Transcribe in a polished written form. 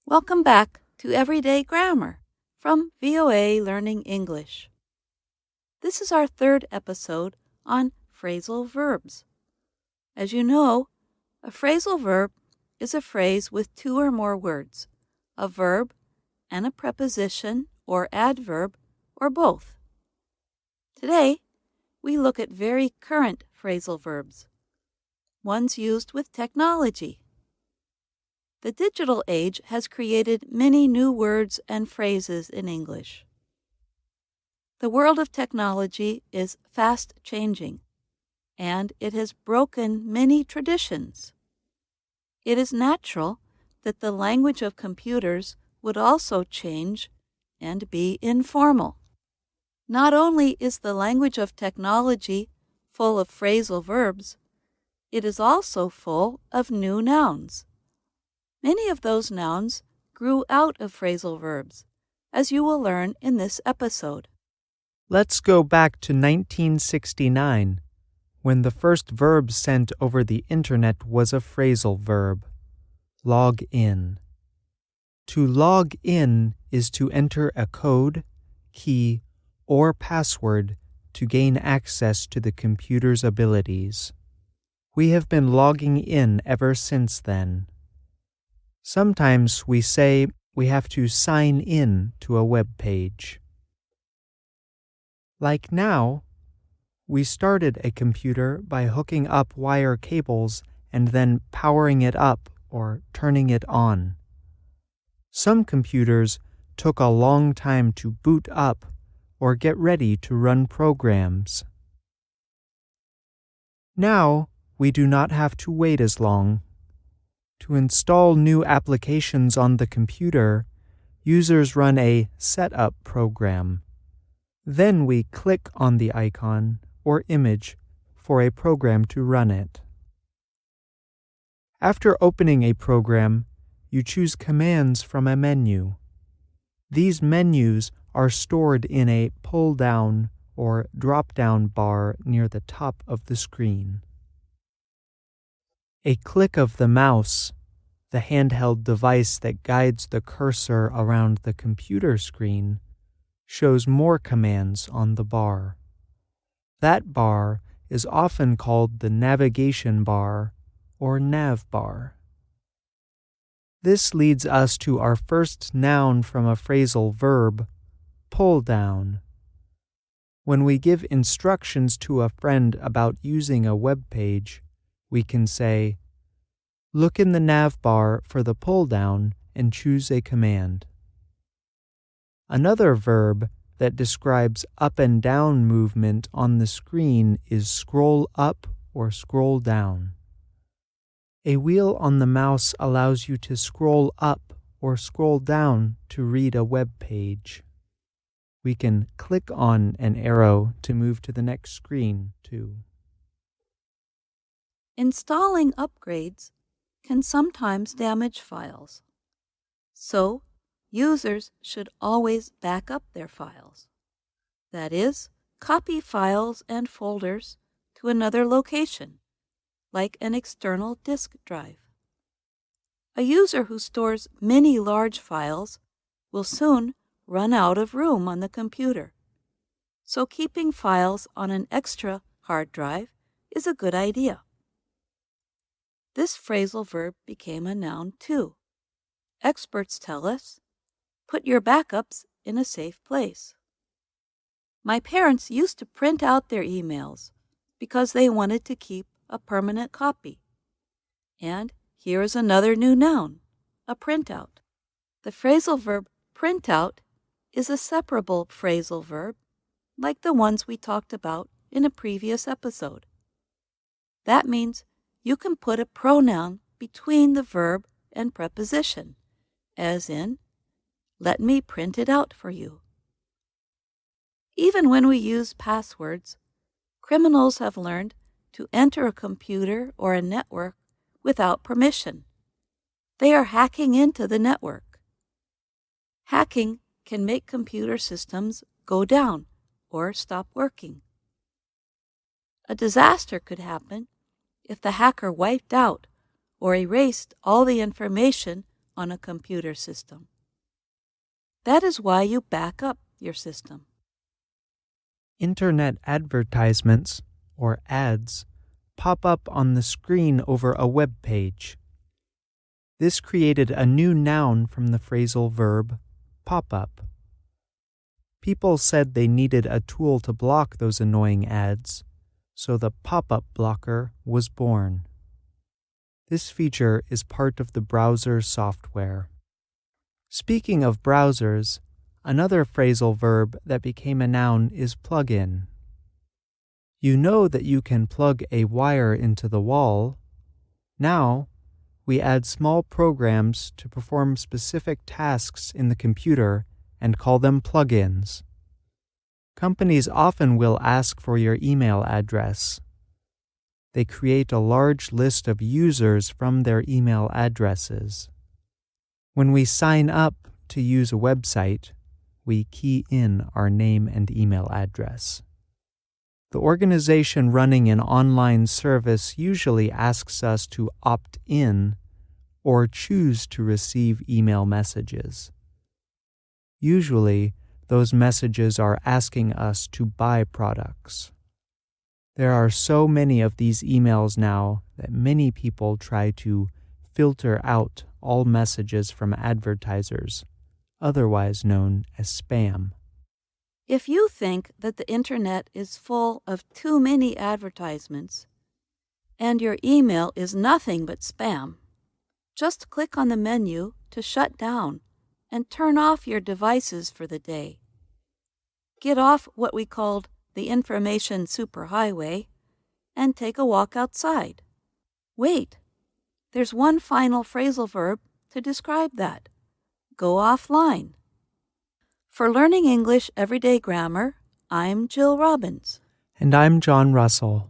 Welcome back to Everyday Grammar from VOA Learning English. This is our third episode on phrasal verbs. As you know, a phrasal verb is a phrase with two or more words, a verb and a preposition or adverb or both. Today, we look at very current phrasal verbs, ones used with technology. The digital age has created many new words and phrases in English. The world of technology is fast changing, and it has broken many traditions. It is natural that the language of computers would also change and be informal. Not only is the language of technology full of phrasal verbs, it is also full of new nouns. Many of those nouns grew out of phrasal verbs, as you will learn in this episode. Let's go back to 1969, when the first verb sent over the internet was a phrasal verb, log in. To log in is to enter a code, key, or password to gain access to the computer's abilities. We have been logging in ever since then. Sometimes we say we have to sign in to a web page. Like now, we started a computer by hooking up wire cables and then powering it up or turning it on. Some computers took a long time to boot up or get ready to run programs. Now, we do not have to wait as long. To install new applications on the computer, users run a setup program. Then we click on the icon or image for a program to run it. After opening a program, you choose commands from a menu. These menus are stored in a pull-down or drop-down bar near the top of the screen. A click of the mouse, the handheld device that guides the cursor around the computer screen, shows more commands on the bar. That bar is often called the navigation bar or nav bar. This leads us to our first noun from a phrasal verb, pull down. When we give instructions to a friend about using a web page, we can say, look in the nav bar for the pull down and choose a command. Another verb that describes up and down movement on the screen is scroll up or scroll down. A wheel on the mouse allows you to scroll up or scroll down to read a web page. We can click on an arrow to move to the next screen, too. Installing upgrades can sometimes damage files. So, users should always back up their files. That is, copy files and folders to another location, like an external disk drive. A user who stores many large files will soon run out of room on the computer. So keeping files on an extra hard drive is a good idea. This phrasal verb became a noun too. Experts tell us, put your backups in a safe place. My parents used to print out their emails because they wanted to keep a permanent copy. And here is another new noun, a printout. The phrasal verb print out is a separable phrasal verb, like the ones we talked about in a previous episode. That means you can put a pronoun between the verb and preposition, as in, let me print it out for you. Even when we use passwords, criminals have learned to enter a computer or a network without permission. They are hacking into the network. Hacking can make computer systems go down or stop working. A disaster could happen if the hacker wiped out or erased all the information on a computer system. That is why you back up your system. Internet advertisements, or ads, pop up on the screen over a web page. This created a new noun from the phrasal verb pop up. People said they needed a tool to block those annoying ads, so the pop-up blocker was born. This feature is part of the browser software. Speaking of browsers, another phrasal verb that became a noun is plug in. You know that you can plug a wire into the wall. Now, we add small programs to perform specific tasks in the computer and call them plugins. Companies often will ask for your email address. They create a large list of users from their email addresses. When we sign up to use a website, we key in our name and email address. The organization running an online service usually asks us to opt in or choose to receive email messages. Usually, those messages are asking us to buy products. There are so many of these emails now that many people try to filter out all messages from advertisers, otherwise known as spam. If you think that the internet is full of too many advertisements and your email is nothing but spam, just click on the menu to shut down and turn off your devices for the day. Get off what we called the information superhighway and take a walk outside. Wait, there's one final phrasal verb to describe that. Go offline. For Learning English Everyday Grammar, I'm Jill Robbins. And I'm John Russell.